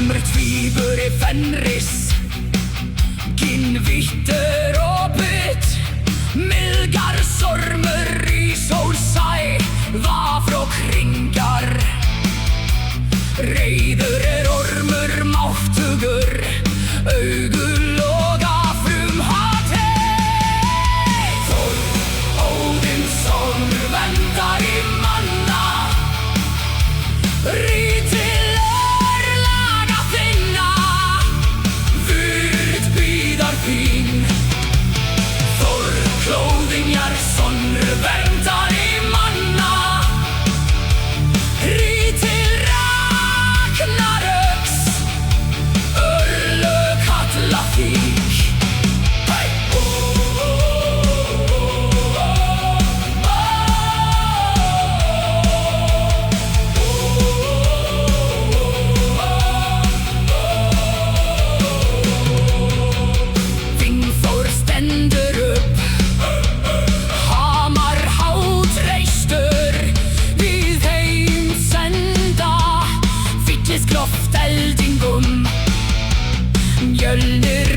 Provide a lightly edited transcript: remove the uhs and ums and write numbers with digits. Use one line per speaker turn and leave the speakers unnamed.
Ormur, tvíburi, fenris, Ginnvittur og bytt, Miðgar, sormur, rís og sæ, Vafr og kringar. Reiður ormur máttugur, augu loga frumhati. Þór, Óðinsson, verndari manna, Rítil örlaga þinna, Vurt bíðar þín. Þór, Klóðinjarsson, verndari manna, Rítil Ragnaröks, örlög kalla þig. Hey! Vingþór stendur upp, hamar hátt reistur, við heim senda, fylliskloft eldingum, Mjölnir